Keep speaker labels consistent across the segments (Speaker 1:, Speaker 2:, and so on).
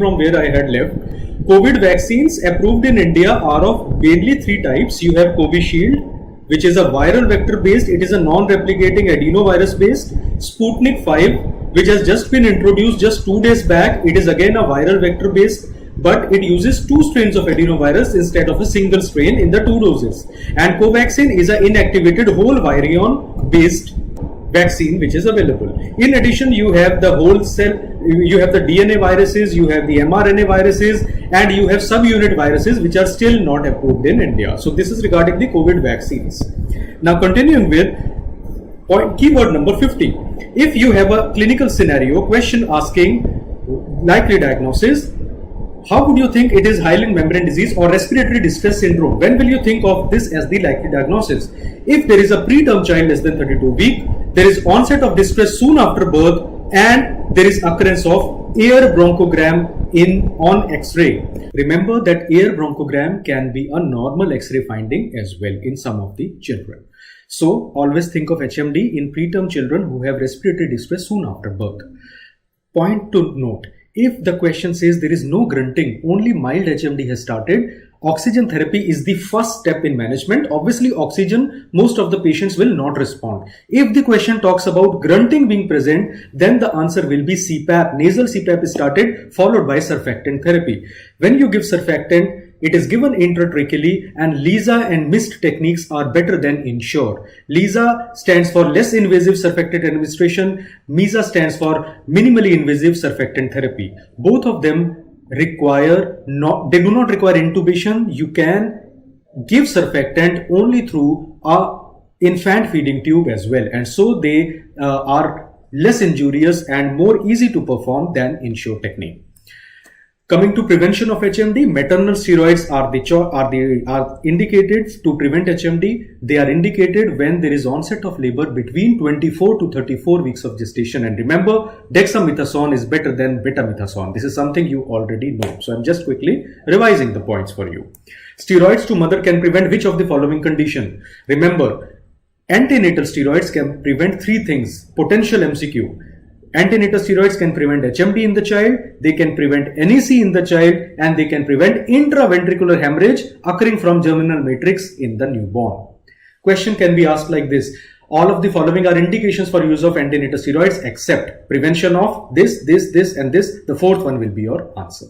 Speaker 1: from where I had left. COVID vaccines approved in India are of mainly three types. You have Covishield, which is a viral vector based, it is a non-replicating adenovirus based. Sputnik 5, which has just been introduced just 2 days back, it is again a viral vector based, but it uses 2 strains of adenovirus instead of a single strain in the 2 doses. And Covaxin is an inactivated whole virion based vaccine which is available. In addition, you have the whole cell, you have the DNA viruses, you have the mRNA viruses, and you have subunit viruses which are still not approved in India. So this is regarding the COVID vaccines. Now continuing with keyword number 50. If you have a clinical scenario question asking likely diagnosis, how would you think it is hyaline membrane disease or respiratory distress syndrome? When will you think of this as the likely diagnosis? If there is a preterm child less than 32 weeks, there is onset of distress soon after birth, and there is occurrence of air bronchogram on X-ray. Remember that air bronchogram can be a normal X-ray finding as well in some of the children. So always think of HMD in preterm children who have respiratory distress soon after birth. Point to note, if the question says there is no grunting, only mild HMD has started, oxygen therapy is the first step in management. Obviously, oxygen, most of the patients will not respond. If the question talks about grunting being present, then the answer will be CPAP. Nasal CPAP is started, followed by surfactant therapy. When you give surfactant, it is given intratracheally, and LISA and MIST techniques are better than INSURE. LISA stands for less invasive surfactant administration. MISA stands for minimally invasive surfactant therapy. Both of them they do not require intubation. You can give surfactant only through a infant feeding tube as well, and so they are less injurious and more easy to perform than INSURE technique. Coming to prevention of HMD, maternal steroids are indicated to prevent HMD. They are indicated when there is onset of labor between 24 to 34 weeks of gestation. And remember, dexamethasone is better than betamethasone. This is something you already know. So I'm just quickly revising the points for you. Steroids to mother can prevent which of the following condition? Remember, antenatal steroids can prevent 3 things. Potential MCQ. Antenatal steroids can prevent HMD in the child, they can prevent NEC in the child, and they can prevent intraventricular hemorrhage occurring from germinal matrix in the newborn. Question can be asked like this. All of the following are indications for use of antenatal steroids except prevention of this, and this. The fourth one will be your answer.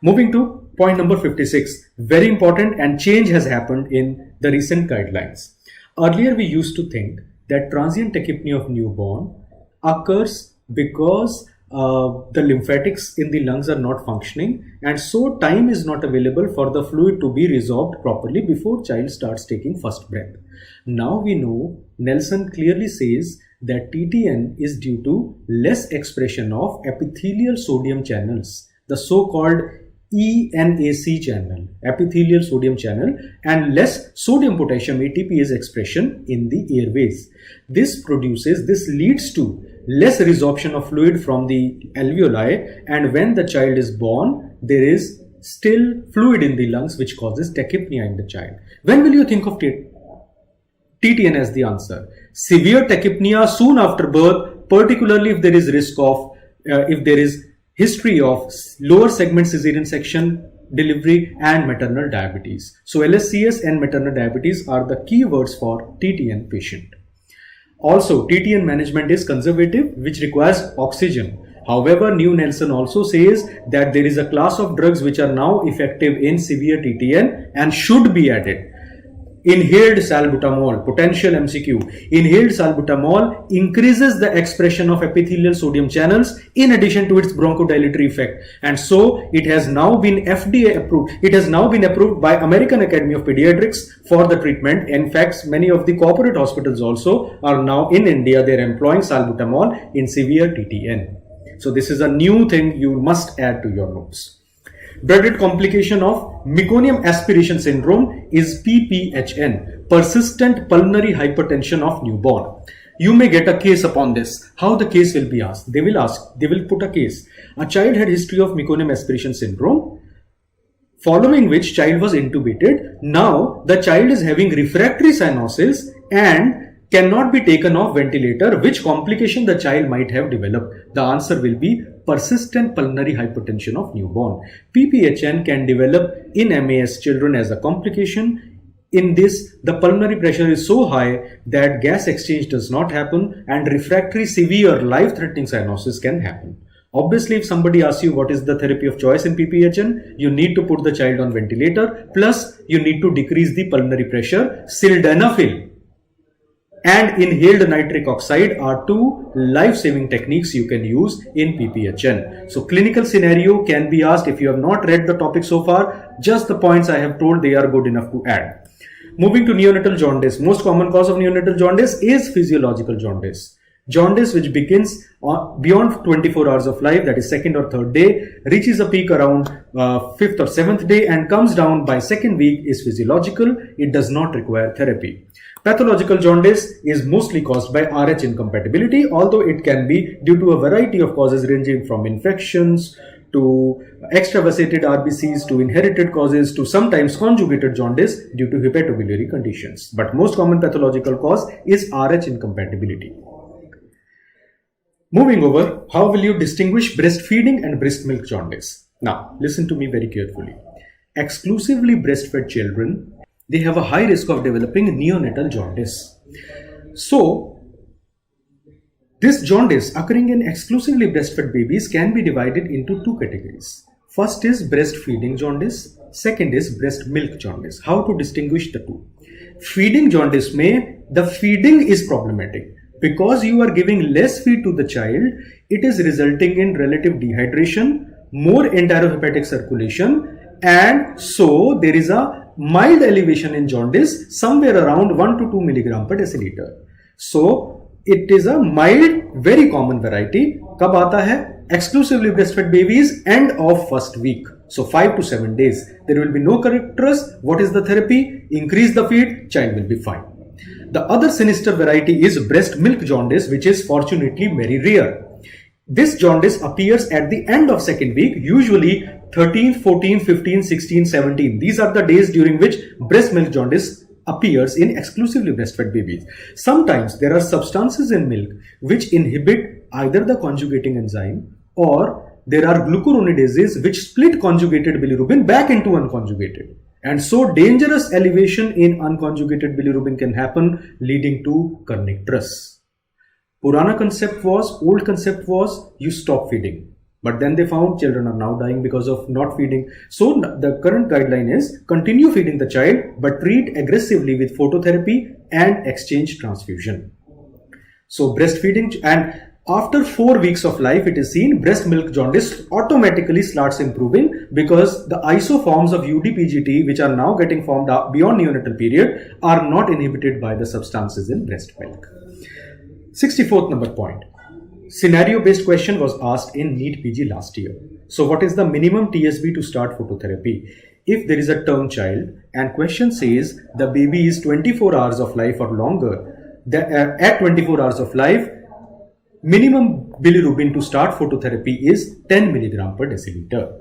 Speaker 1: Moving to point number 56. Very important, and change has happened in the recent guidelines. Earlier we used to think that transient tachypnea of newborn occurs because the lymphatics in the lungs are not functioning, and so time is not available for the fluid to be resorbed properly before child starts taking first breath. Now we know Nelson clearly says that TTN is due to less expression of epithelial sodium channels, the so-called ENAC channel, epithelial sodium channel, and less sodium potassium ATPase expression in the airways. This leads to less resorption of fluid from the alveoli, and when the child is born, there is still fluid in the lungs which causes tachypnea in the child. When will you think of TTN as the answer? Severe tachypnea soon after birth, particularly if there is risk of, if there is history of lower segment cesarean section delivery and maternal diabetes. So LSCS and maternal diabetes are the key words for TTN patient. Also, TTN management is conservative, which requires oxygen. However, New Nelson also says that there is a class of drugs which are now effective in severe TTN and should be added. Inhaled salbutamol, potential MCQ. Inhaled salbutamol increases the expression of epithelial sodium channels in addition to its bronchodilatory effect. And so it has now been FDA approved. It has now been approved by American Academy of Pediatrics for the treatment. In fact, many of the corporate hospitals also are now in India. They are employing salbutamol in severe TTN. So this is a new thing you must add to your notes. Dreaded complication of meconium aspiration syndrome is PPHN, persistent pulmonary hypertension of newborn. You may get a case upon this. How the case will be asked? They will put a case. A child had history of meconium aspiration syndrome, following which child was intubated. Now the child is having refractory cyanosis and cannot be taken off ventilator, which complication the child might have developed? The answer will be persistent pulmonary hypertension of newborn. PPHN can develop in MAS children as a complication. In this, the pulmonary pressure is so high that gas exchange does not happen and refractory severe life-threatening cyanosis can happen. Obviously, if somebody asks you what is the therapy of choice in PPHN, you need to put the child on ventilator, plus you need to decrease the pulmonary pressure. Sildenafil and inhaled nitric oxide are two life-saving techniques you can use in PPHN. So clinical scenario can be asked. If you have not read the topic so far, just the points I have told, they are good enough to add. Moving to neonatal jaundice. Most common cause of neonatal jaundice is physiological jaundice. Jaundice, which begins beyond 24 hours of life, that is second or third day, reaches a peak around 5th or 7th day and comes down by second week, is physiological. It does not require therapy. Pathological jaundice is mostly caused by Rh incompatibility, although it can be due to a variety of causes ranging from infections to extravasated RBCs to inherited causes to sometimes conjugated jaundice due to hepatobiliary conditions. But most common pathological cause is Rh incompatibility. Moving over, how will you distinguish breastfeeding and breast milk jaundice? Now, listen to me very carefully. Exclusively breastfed children, they have a high risk of developing neonatal jaundice. So, this jaundice occurring in exclusively breastfed babies can be divided into two categories. First is breastfeeding jaundice. Second is breast milk jaundice. How to distinguish the two? Feeding jaundice mein, the feeding is problematic. Because you are giving less feed to the child, it is resulting in relative dehydration, more enterohepatic circulation, and so there is a mild elevation in jaundice somewhere around 1 to 2 milligram per deciliter. So it is a mild, very common variety. Kab aata hai? Exclusively breastfed babies, end of first week. So 5 to 7 days. There will be no correctors. What is the therapy? Increase the feed, child will be fine. The other sinister variety is breast milk jaundice, which is fortunately very rare. This jaundice appears at the end of second week, usually 13, 14, 15, 16, 17. These are the days during which breast milk jaundice appears in exclusively breastfed babies. Sometimes there are substances in milk which inhibit either the conjugating enzyme, or there are glucuronidases which split conjugated bilirubin back into unconjugated. And so dangerous elevation in unconjugated bilirubin can happen, leading to kernicterus. Old concept was you stop feeding. But then they found children are now dying because of not feeding. So the current guideline is continue feeding the child, but treat aggressively with phototherapy and exchange transfusion. So breastfeeding, and after 4 weeks of life, it is seen breast milk jaundice automatically starts improving because the isoforms of UDPGT, which are now getting formed beyond neonatal period, are not inhibited by the substances in breast milk. 64th number point. Scenario based question was asked in NEET PG last year. So what is the minimum TSB to start phototherapy? If there is a term child and question says the baby is 24 hours of life or longer, at 24 hours of life, minimum bilirubin to start phototherapy is 10 milligram per deciliter.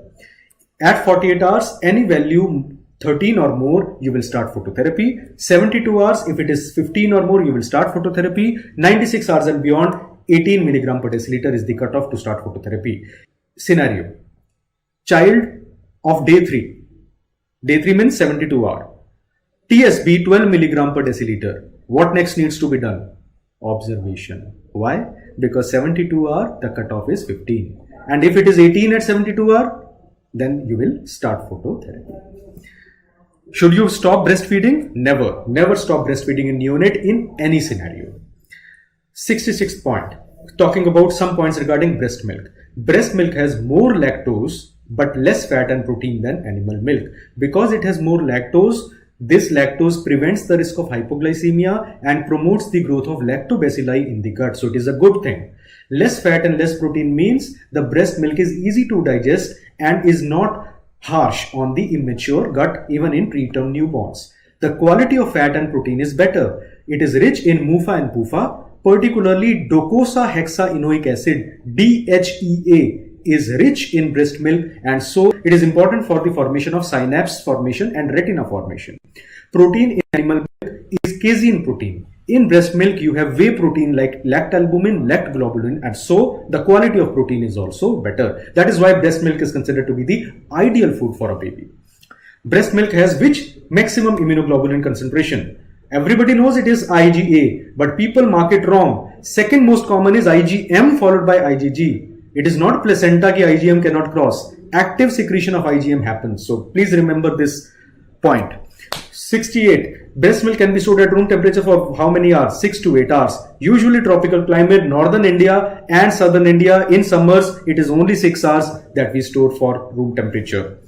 Speaker 1: At 48 hours, any value 13 or more, you will start phototherapy. 72 hours, if it is 15 or more, you will start phototherapy. 96 hours and beyond, 18 milligram per deciliter is the cutoff to start phototherapy. Scenario. Child of day 3. Day 3 means 72 hour. TSB 12 milligram per deciliter. What next needs to be done? Observation. Why? Because 72 hour, the cutoff is 15. And if it is 18 at 72 hour, then you will start phototherapy. Should you stop breastfeeding? Never. Never stop breastfeeding in neonate in any scenario. 66th point. Talking about some points regarding breast milk. Breast milk has more lactose but less fat and protein than animal milk. Because it has more lactose, this lactose prevents the risk of hypoglycemia and promotes the growth of lactobacilli in the gut. So it is a good thing. Less fat and less protein means the breast milk is easy to digest and is not harsh on the immature gut even in preterm newborns. The quality of fat and protein is better. It is rich in MUFA and PUFA, particularly docosahexaenoic acid DHEA is rich in breast milk, and so it is important for the formation of synapse formation and retina formation. Protein in animal milk is casein protein. In breast milk, you have whey protein like lactalbumin, lactoglobulin, and so the quality of protein is also better. That is why breast milk is considered to be the ideal food for a baby. Breast milk has which maximum immunoglobulin concentration? Everybody knows it is IgA, but people mark it wrong. Second most common is IgM followed by IgG. It is not placenta ki IgM cannot cross. Active secretion of IgM happens. So please remember this point. 68. Breast milk can be stored at room temperature for how many hours? 6 to 8 hours. Usually tropical climate, northern India and southern India. In summers, it is only 6 hours that we store for room temperature.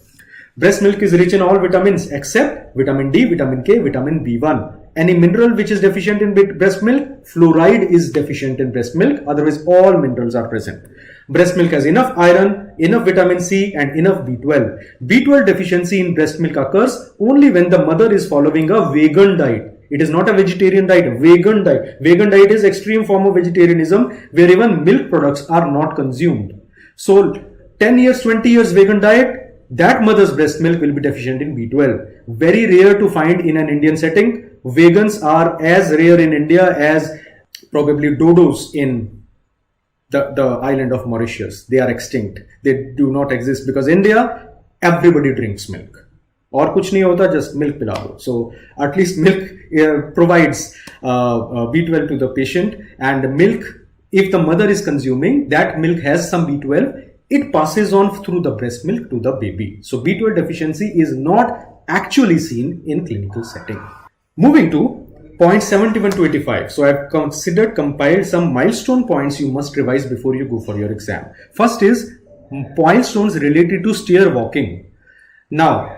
Speaker 1: Breast milk is rich in all vitamins except vitamin D, vitamin K, vitamin B1. Any mineral which is deficient in breast milk, fluoride is deficient in breast milk. Otherwise, all minerals are present. Breast milk has enough iron, enough vitamin C and enough B12. B12 deficiency in breast milk occurs only when the mother is following a vegan diet. It is not a vegetarian diet, vegan diet. Vegan diet is extreme form of vegetarianism where even milk products are not consumed. So 10 years, 20 years vegan diet, that mother's breast milk will be deficient in B12. Very rare to find in an Indian setting. Vegans are as rare in India as probably dodos in the island of Mauritius. They are extinct. They do not exist because India, everybody drinks milk. और कुछ नहीं होता, just milk पिला दो. So at least milk provides B12 to the patient, and milk, if the mother is consuming, that milk has some B12. It passes on through the breast milk to the baby. So B12 deficiency is not actually seen in clinical setting. Moving to points 71 to 85. So I've compiled some milestone points you must revise before you go for your exam. First is milestones related to stair walking. Now,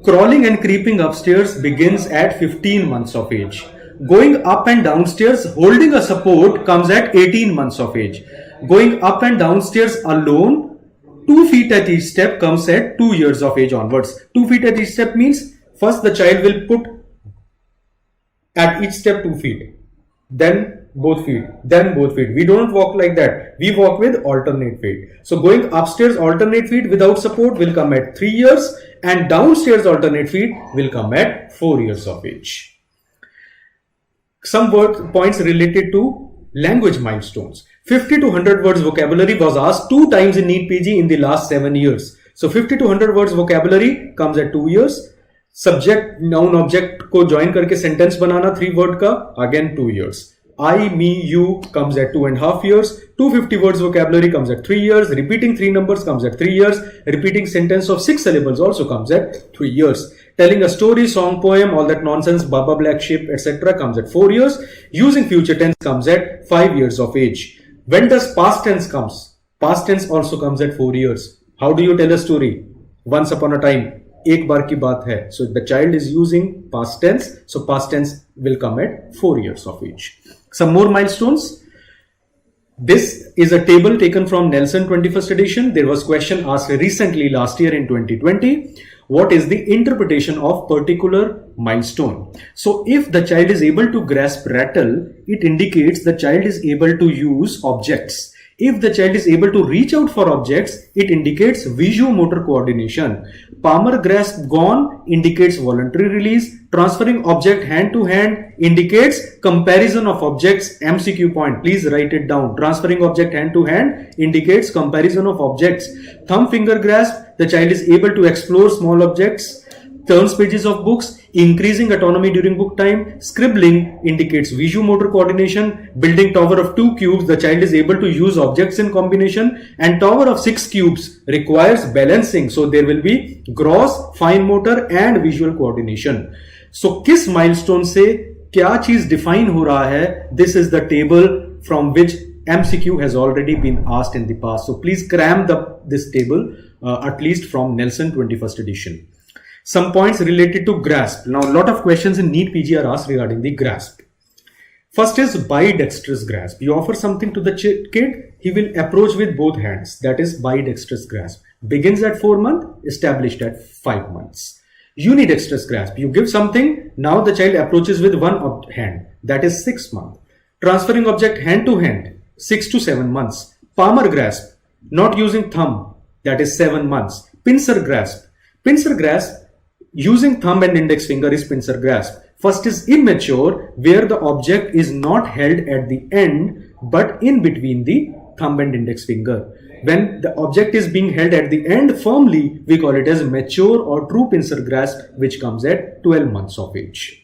Speaker 1: crawling and creeping upstairs begins at 15 months of age. Going up and downstairs holding a support comes at 18 months of age. Going up and downstairs alone, 2 feet at each step comes at 2 years of age onwards. 2 feet at each step means first the child will put at each step 2 feet, then both feet, then both feet. We don't walk like that. We walk with alternate feet. So going upstairs alternate feet without support will come at 3 years, and downstairs alternate feet will come at 4 years of age. Some points related to language milestones. 50 to 100 words vocabulary was asked 2 times in NEET PG in the last 7 years. So 50 to 100 words vocabulary comes at 2 years. Subject, noun, object को join करके sentence बनाना 3 word का again 2 years. I, me, you comes at 2.5 years. 250 words vocabulary comes at 3 years. Repeating 3 numbers comes at 3 years. Repeating sentence of 6 syllables also comes at 3 years. Telling a story, song, poem, all that nonsense, Baba Black Sheep, etc. comes at 4 years. Using future tense comes at 5 years of age. When does past tense comes? Past tense also comes at 4 years. How do you tell a story? Once upon a time. एक बार की बात है. So the child is using past tense. So past tense will come at 4 years of age. Some more milestones. This is a table taken from Nelson 21st edition. There was question asked recently last year in 2020. What is the interpretation of particular milestone? So if the child is able to grasp rattle, it indicates the child is able to use objects. If the child is able to reach out for objects, it indicates visuomotor coordination. Palmar grasp gone indicates voluntary release. Transferring object hand to hand indicates comparison of objects. MCQ point, please write it down. Transferring object hand to hand indicates comparison of objects. Thumb finger grasp, the child is able to explore small objects. Turns pages of books, increasing autonomy during book time. Scribbling indicates visuomotor coordination. Building tower of 2 cubes, the child is able to use objects in combination. And tower of 6 cubes requires balancing. So there will be gross, fine motor and visual coordination. So किस milestone से क्या चीज define हो रहा है? This is the table from which MCQ has already been asked in the past. So please cram this table at least from Nelson 21st edition. Some points related to grasp. Now, a lot of questions in NEET PG are asked regarding the grasp. First is bidextrous grasp. You offer something to the kid, he will approach with both hands. That is bidextrous grasp. Begins at 4 months, established at 5 months. Unidextrous grasp. You give something, now the child approaches with one hand. That is 6 months. Transferring object hand to hand, 6 to 7 months. Palmar grasp. Not using thumb. That is 7 months. Pincer grasp. Pincer grasp. Using thumb and index finger is pincer grasp. First is immature, where the object is not held at the end but in between the thumb and index finger. When the object is being held at the end firmly, we call it as mature or true pincer grasp, which comes at 12 months of age.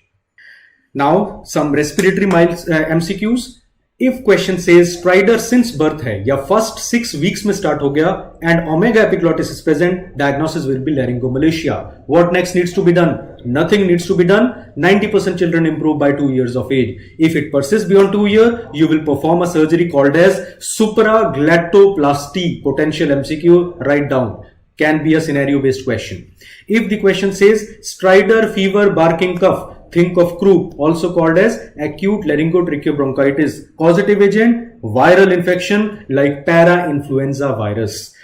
Speaker 1: Now, some respiratory MCQs. If question says stridor since birth है या first 6 weeks में start हो गया and omega epiglottis is present, diagnosis will be laryngomalacia. What next needs to be done? Nothing needs to be done. 90% children improve by 2 years of age. If it persists beyond 2 years, you will perform a surgery called as supraglotoplasty. Potential MCQ, write down. Can be a scenario based question. If the question says stridor, fever, barking cough, think of croup, also called as acute laryngotracheobronchitis. Causative agent, viral infection like para-influenza virus.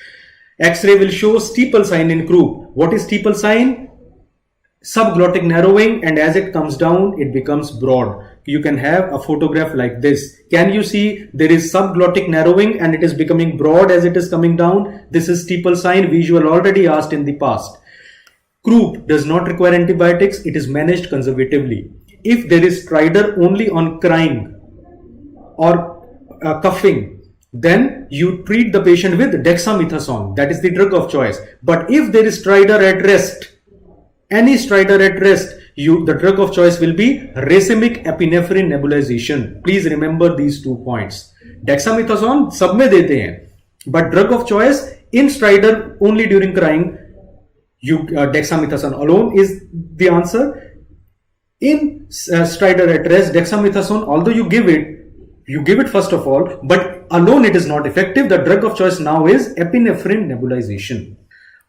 Speaker 1: X-ray will show steeple sign in croup. What is steeple sign? Subglottic narrowing, and as it comes down, it becomes broad. You can have a photograph like this. Can you see there is subglottic narrowing and it is becoming broad as it is coming down? This is steeple sign, visual already asked in the past. Croup does not require antibiotics. It is managed conservatively. If there is stridor only on crying or coughing, then you treat the patient with dexamethasone. That is the drug of choice. But if there is stridor at rest, any stridor at rest, the drug of choice will be racemic epinephrine nebulization. Please remember these 2 points. Dexamethasone सब में देते हैं, but drug of choice in stridor only during crying, dexamethasone alone is the answer. In stridor at rest, dexamethasone, although you give it first of all, but alone it is not effective. The drug of choice now is epinephrine nebulization.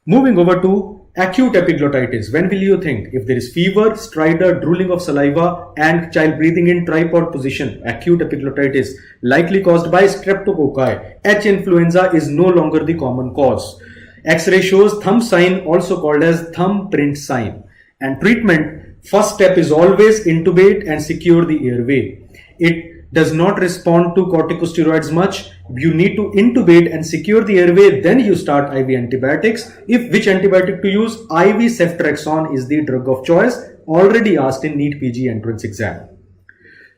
Speaker 1: Moving over to acute epiglottitis. When will you think? If there is fever, stridor, drooling of saliva, and child breathing in tripod position, acute epiglottitis, likely caused by streptococci. H influenza is no longer the common cause. X-ray shows thumb sign, also called as thumbprint sign. And treatment, first step is always intubate and secure the airway. It does not respond to corticosteroids much. You need to intubate and secure the airway, then you start IV antibiotics. Which antibiotic to use? IV ceftriaxone is the drug of choice, already asked in NEET PG entrance exam.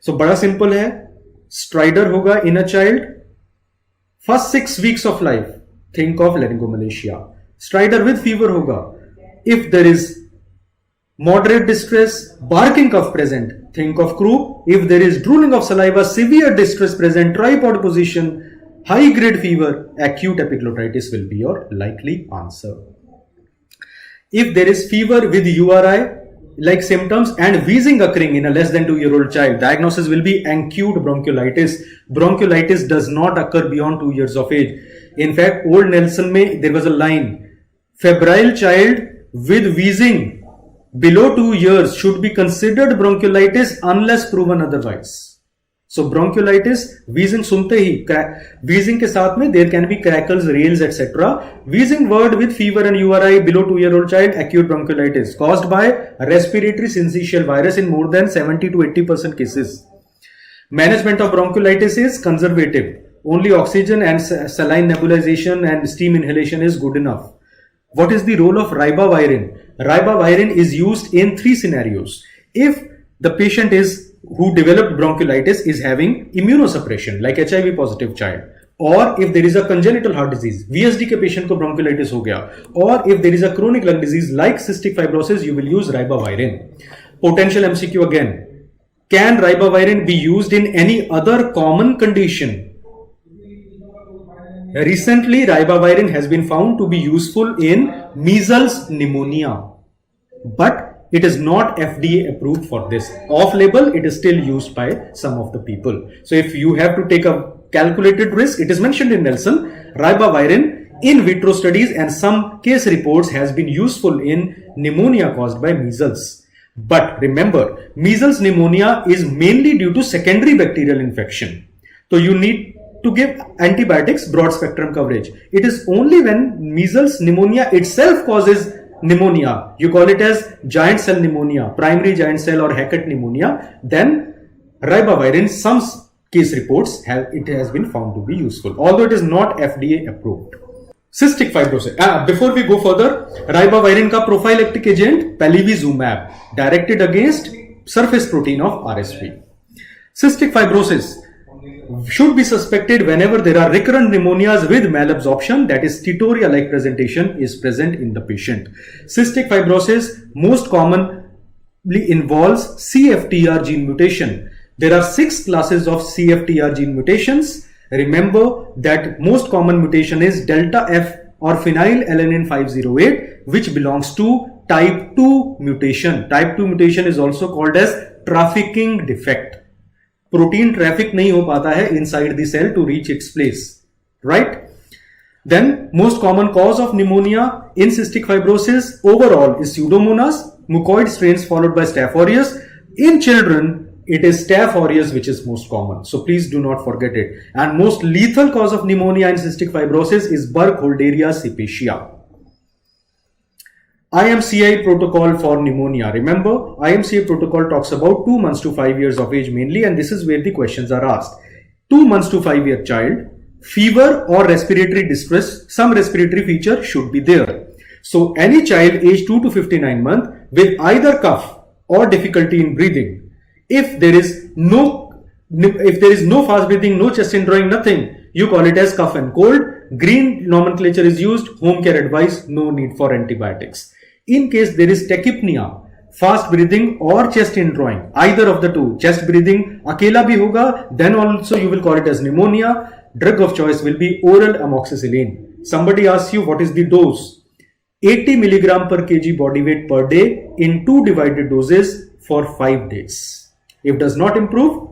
Speaker 1: So बड़ा simple है. Stridor होगा in a child, first 6 weeks of life, think of laryngomalacia. Stridor with fever hoga. If there is moderate distress, barking cough present, think of croup. If there is drooling of saliva, severe distress present, tripod position, high grade fever, acute epiglottitis will be your likely answer. If there is fever with URI like symptoms and wheezing occurring in a less than 2-year-old child, diagnosis will be acute bronchiolitis. Bronchiolitis does not occur beyond 2 years of age. In fact, old Nelson mein there was a line, febrile child with wheezing below 2 years should be considered bronchiolitis unless proven otherwise. So bronchiolitis, wheezing सुनते ही, wheezing के साथ में there can be crackles, rales, etc. Wheezing word with fever and URI below 2-year-old child, acute bronchiolitis caused by respiratory syncytial virus in more than 70 to 80% cases. Management of bronchiolitis is conservative. Only oxygen and saline nebulization and steam inhalation is good enough. What is the role of ribavirin? Ribavirin is used in 3 scenarios. If the patient who developed bronchiolitis is having immunosuppression like HIV positive child, or if there is a congenital heart disease, VSD के patient को bronchiolitis हो गया, or if there is a chronic lung disease like cystic fibrosis, you will use ribavirin. Potential MCQ again. Can ribavirin be used in any other common condition? Recently, ribavirin has been found to be useful in measles pneumonia, but it is not FDA approved for this. Off-label, it is still used by some of the people. So if you have to take a calculated risk, it is mentioned in Nelson, ribavirin in vitro studies and some case reports has been useful in pneumonia caused by measles. But remember, measles pneumonia is mainly due to secondary bacterial infection. So you need to give antibiotics, broad spectrum coverage. It is only when measles pneumonia itself causes pneumonia, you call it as giant cell pneumonia, primary giant cell or Hackett pneumonia, then ribavirin, some case reports it has been found to be useful, although it is not FDA approved. Cystic fibrosis. Before we go further, ribavirin ka prophylactic agent palivizumab, directed against surface protein of RSV. Cystic fibrosis should be suspected whenever there are recurrent pneumonias with malabsorption, that is Titoria-like presentation is present in the patient. Cystic fibrosis most commonly involves CFTR gene mutation. There are 6 classes of CFTR gene mutations. Remember that most common mutation is delta F or phenylalanine 508, which belongs to type 2 mutation. Type 2 mutation is also called as trafficking defect. Protein traffic nahi ho pata hai inside the cell to reach its place, right? Then most common cause of pneumonia in cystic fibrosis overall is Pseudomonas, mucoid strains followed by Staph aureus. In children, it is Staph aureus which is most common. So please do not forget it. And most lethal cause of pneumonia in cystic fibrosis is Burkholderia cepacia. IMCI protocol for pneumonia. Remember, IMCI protocol talks about 2 months to 5 years of age mainly, and this is where the questions are asked. 2 months to 5-year child, fever or respiratory distress, some respiratory feature should be there. So any child aged 2 to 59 months with either cough or difficulty in breathing, if there is no fast breathing, no chest indrawing, nothing, you call it as cough and cold. Green nomenclature is used, home care advice, no need for antibiotics. In case there is tachypnea, fast breathing or chest indrawing, either of the two, chest breathing akela bhi hoga, then also you will call it as pneumonia. Drug of choice will be oral amoxicillin. Somebody asks you what is the dose? 80 milligram per kg body weight per day in 2 divided doses for 5 days. If does not improve,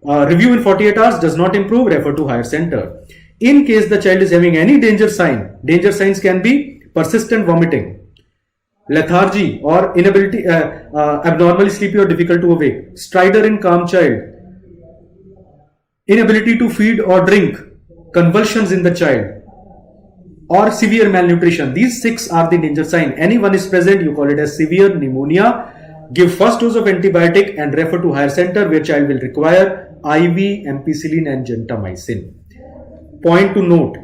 Speaker 1: review in 48 hours. Does not improve, refer to higher center. In case the child is having any danger signs can be persistent vomiting, lethargy or inability, abnormally sleepy or difficult to awake, stridor in calm child, inability to feed or drink, convulsions in the child, or severe malnutrition. These 6 are the danger sign. Any one is present, you call it as severe pneumonia. Give first dose of antibiotic and refer to higher center where child will require IV, ampicillin and gentamicin. Point to note,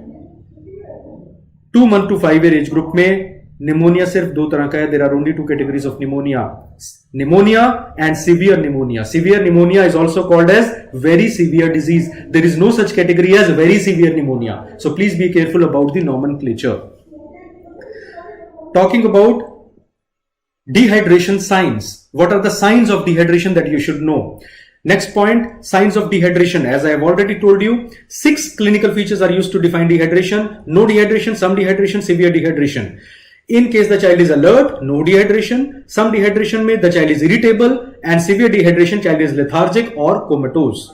Speaker 1: 2 month to 5 year age group में pneumonia सिर्फ 2 तरह का है. There are only 2 categories of pneumonia and severe pneumonia. Severe pneumonia is also called as very severe disease. There is no such category as very severe pneumonia. So please be careful about the nomenclature. Talking about dehydration signs. What are the signs of dehydration that you should know? Next point, signs of dehydration. As I have already told you, 6 clinical features are used to define dehydration. No dehydration, some dehydration, severe dehydration. In case the child is alert, no dehydration. Some dehydration may the child is irritable, and severe dehydration, child is lethargic or comatose.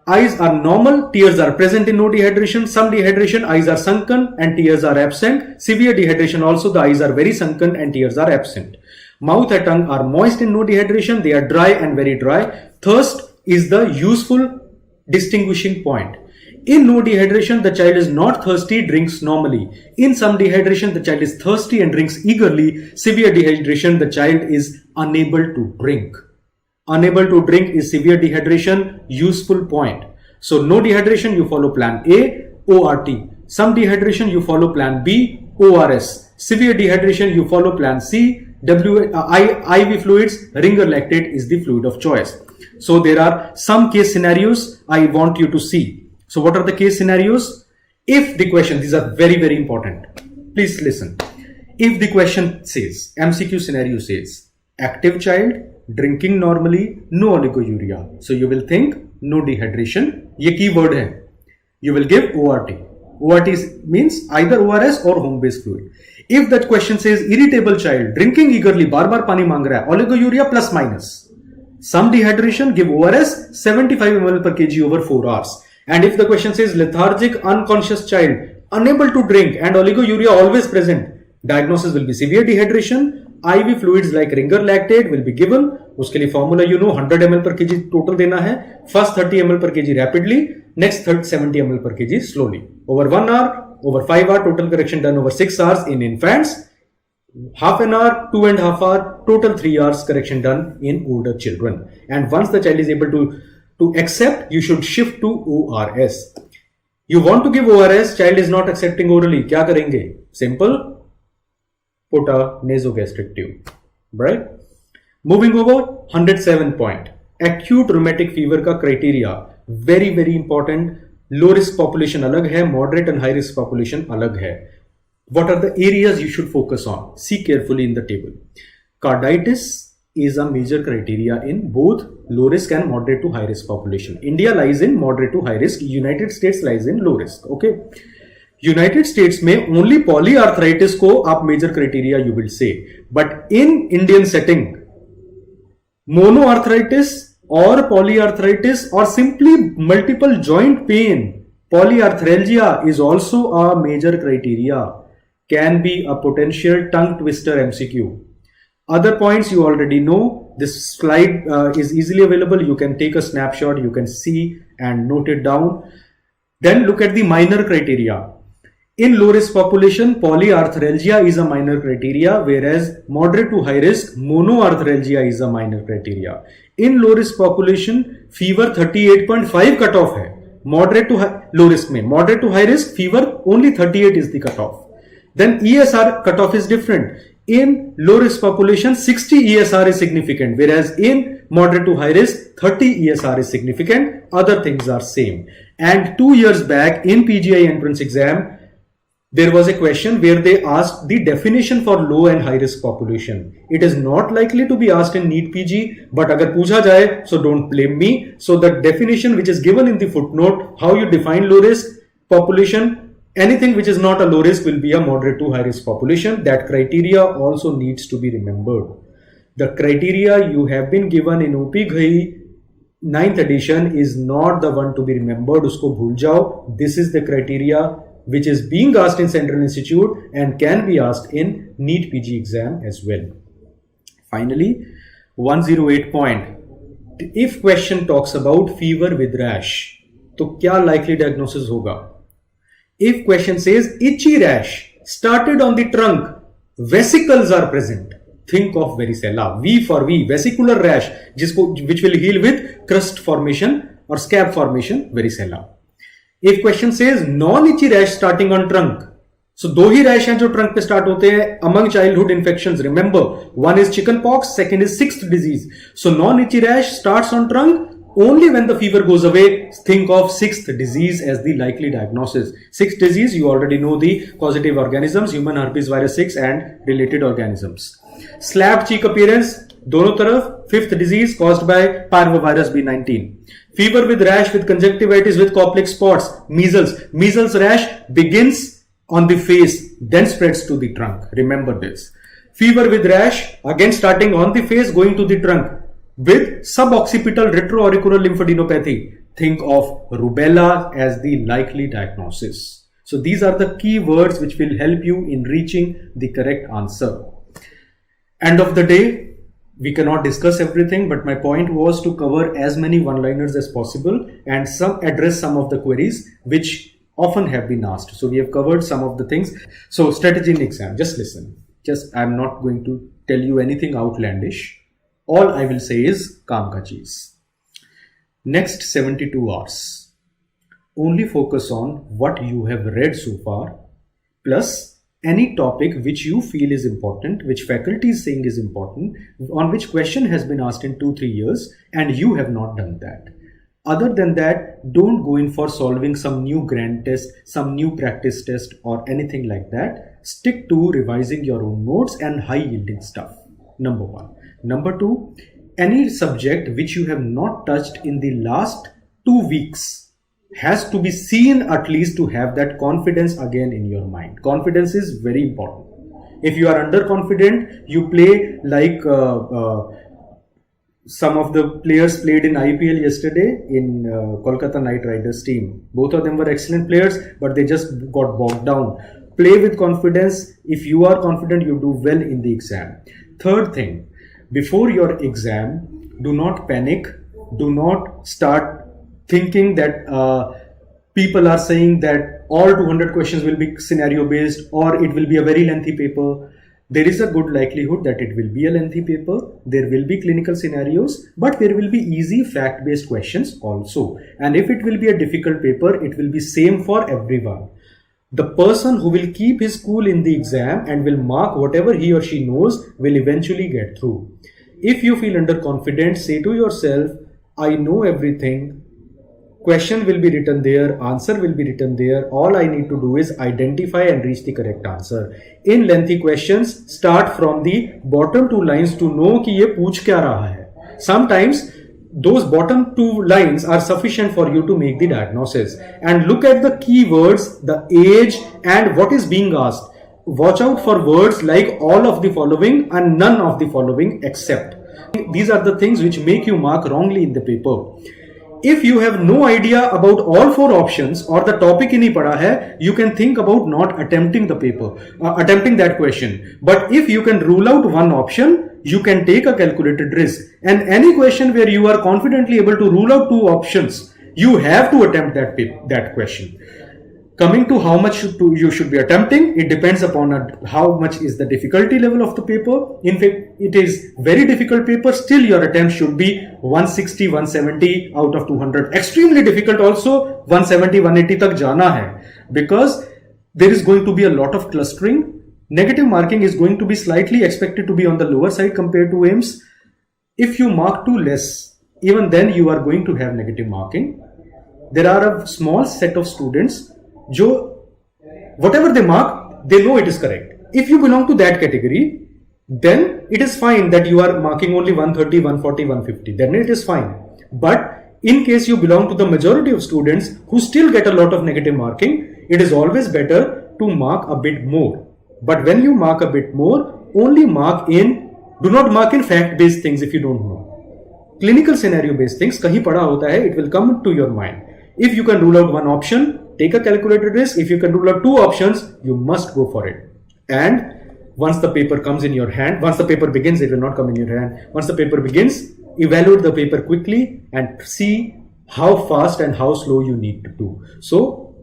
Speaker 1: Eyes are normal, tears are present in no dehydration. Some dehydration, eyes are sunken and tears are absent. Severe dehydration also, the eyes are very sunken and tears are absent. Mouth and tongue are moist in no dehydration. They are dry and very dry. Thirst is the useful distinguishing point. In no dehydration, the child is not thirsty, drinks normally. In some dehydration, the child is thirsty and drinks eagerly. Severe dehydration, the child is unable to drink. Unable to drink is severe dehydration, useful point. So no dehydration, you follow plan A, ORT. Some dehydration, you follow plan B, ORS. Severe dehydration, you follow plan C, IV fluids. Ringer lactate is the fluid of choice. So there are some case scenarios I want you to see. So what are the case scenarios? If the question, these are very, very important. Please listen. If the question says, MCQ scenario says, active child, drinking normally, no oliguria. So you will think no dehydration. Ye keyword hai. You will give ORT. ORT means either ORS or home-based fluid. If that question says irritable child, drinking eagerly, bar pani mang raha hai, oliguria plus minus. Some dehydration, give ORS 75 ml per kg over 4 hours. And if the question says lethargic, unconscious child, unable to drink and oliguria always present, diagnosis will be severe dehydration. IV fluids like Ringer lactate will be given. Uske liye formula you know, 100 ml per kg total dena hai. First 30 ml per kg rapidly, next 70 ml per kg slowly. Over 1 hour, over 5 hour, total correction done over 6 hours in infants. Half an hour, 2.5 hour, total 3 hours correction done in older children. And once the child is able to accept, you should shift to ORS. You want to give ORS, child is not accepting orally. Kya karenge? Simple. Put a nasogastric tube. Right? Moving over, 107 point. Acute rheumatic fever का criteria very very important. Low risk population अलग है, moderate and high risk population अलग है. What are the areas you should focus on? See carefully in the table. Carditis is a major criteria in both low risk and moderate to high risk population. India lies in moderate to high risk. United States lies in low risk. Okay. United States में only polyarthritis को आप major criteria you will say. But in Indian setting, monoarthritis or polyarthritis or simply multiple joint pain, polyarthralgia is also a major criteria. Can be a potential tongue twister MCQ. Other points you already know. This slide is easily available. You can take a snapshot, you can see and note it down. Then look at the minor criteria. In low risk population, polyarthralgia is a minor criteria, whereas moderate to high risk, monoarthralgia is a minor criteria. In low risk population, fever 38.5 cutoff hai. Moderate to low risk mein. Moderate to high risk, fever only 38 is the cutoff. Then ESR cutoff is different. In low risk population, 60 ESR is significant, whereas in moderate to high risk, 30 ESR is significant. Other things are same. And 2 years back in PGI entrance exam, there was a question where they asked the definition for low and high risk population. It is not likely to be asked in NEET PG, but agar pucha jaye, so don't blame me. So the definition which is given in the footnote, how you define low risk population, anything which is not a low risk will be a moderate to high risk population. That criteria also needs to be remembered. The criteria you have been given in OP Ghai 9th edition is not the one to be remembered. Usko bhul jao. This is the criteria which is being asked in Central Institute and can be asked in NEET PG exam as well. Finally, 108 point. If question talks about fever with rash, तो क्या likely diagnosis होगा? If question says itchy rash started on the trunk, vesicles are present, think of varicella. V for V, vesicular rash, which will heal with crust formation or scab formation, varicella. If question says non-itchy rash starting on trunk, so दो ही rash हैं जो trunk पे start होते हैं among childhood infections. Remember, one is chicken pox, second is sixth disease. So non-itchy rash starts on trunk only when the fever goes away. Think of sixth disease as the likely diagnosis. Sixth disease, you already know the causative organisms, human herpes virus 6 and related organisms. Slapped cheek appearance, दोनों तरफ. Fifth disease caused by parvovirus B19. Fever with rash with conjunctivitis with Koplik spots, measles. Measles rash begins on the face, then spreads to the trunk. Remember this. Fever with rash, again starting on the face, going to the trunk with suboccipital retroauricular lymphadenopathy. Think of rubella as the likely diagnosis. So these are the key words which will help you in reaching the correct answer. End of the day, we cannot discuss everything, but my point was to cover as many one-liners as possible and address some of the queries which often have been asked. So we have covered some of the things. So strategy in exam, just listen. I'm not going to tell you anything outlandish. All I will say is काम का चीज. Next 72 hours, only focus on what you have read so far, plus any topic which you feel is important, which faculty is saying is important, on which question has been asked in 2-3 years and you have not done that. Other than that, don't go in for solving some new grand test, some new practice test or anything like that. Stick to revising your own notes and high yielding stuff. Number one. Number two, any subject which you have not touched in the last 2 weeks has to be seen at least to have that confidence again in your mind. Confidence is very important. If you are underconfident, you play like some of the players played in IPL yesterday in Kolkata Knight Riders team. Both of them were excellent players, but they just got bogged down. Play with confidence. If you are confident, you do well in the exam. Third thing, before your exam, do not panic. Do not start thinking that people are saying that all 200 questions will be scenario based or it will be a very lengthy paper. There is a good likelihood that it will be a lengthy paper. There will be clinical scenarios, but there will be easy fact based questions also. And if it will be a difficult paper, it will be same for everyone. The person who will keep his cool in the exam and will mark whatever he or she knows will eventually get through. If you feel underconfident, say to yourself, I know everything. Question will be written there, answer will be written there. All I need to do is identify and reach the correct answer. In lengthy questions, start from the bottom two lines to know कि ये पूछ क्या रहा है. Sometimes those bottom two lines are sufficient for you to make the diagnosis. And look at the keywords, the age, and what is being asked. Watch out for words like all of the following and none of the following except. These are the things which make you mark wrongly in the paper. If you have no idea about all four options or the topic ही नहीं पढ़ा है, you can think about not attempting the paper, attempting that question. But if you can rule out one option, you can take a calculated risk. And any question where you are confidently able to rule out two options, you have to attempt that question. Coming to how much you should be attempting, it depends upon how much is the difficulty level of the paper. In fact, it is very difficult paper, still your attempt should be 160, 170 out of 200. Extremely difficult also, 170, 180 tak jana hai. Because there is going to be a lot of clustering. Negative marking is going to be slightly expected to be on the lower side compared to AIIMS. If you mark too less, even then you are going to have negative marking. There are a small set of students जो whatever they mark, they know it is correct. If you belong to that category, then it is fine that you are marking only 130, 140, 150. Then it is fine. But in case you belong to the majority of students who still get a lot of negative marking, it is always better to mark a bit more. But when you mark a bit more, only do not mark in fact-based things if you don't know. Clinical scenario-based things, kahin pada hota hai, it will come to your mind. If you can rule out one option, take a calculated risk. If you can rule out two options, you must go for it. And once the paper comes in your hand, once the paper begins, it will not come in your hand. Once the paper begins, evaluate the paper quickly and see how fast and how slow you need to do. So,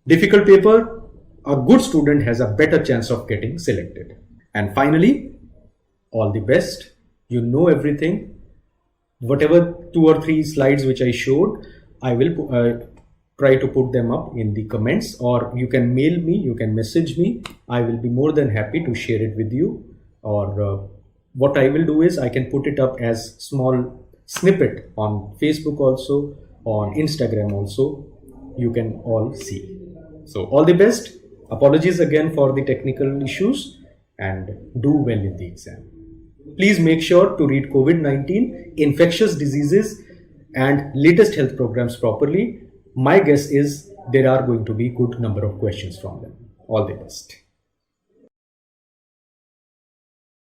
Speaker 1: difficult paper, a good student has a better chance of getting selected. And finally, all the best. You know everything. Whatever 2 or 3 slides which I showed, I will try to put them up in the comments, or you can mail me, you can message me. I will be more than happy to share it with you. Or what I will do is I can put it up as small snippet on Facebook also, on Instagram also. You can all see. So all the best. Apologies again for the technical issues, and do well in the exam. Please make sure to read COVID-19, infectious diseases and latest health programs properly. My guess is there are going to be good number of questions from them. All the best.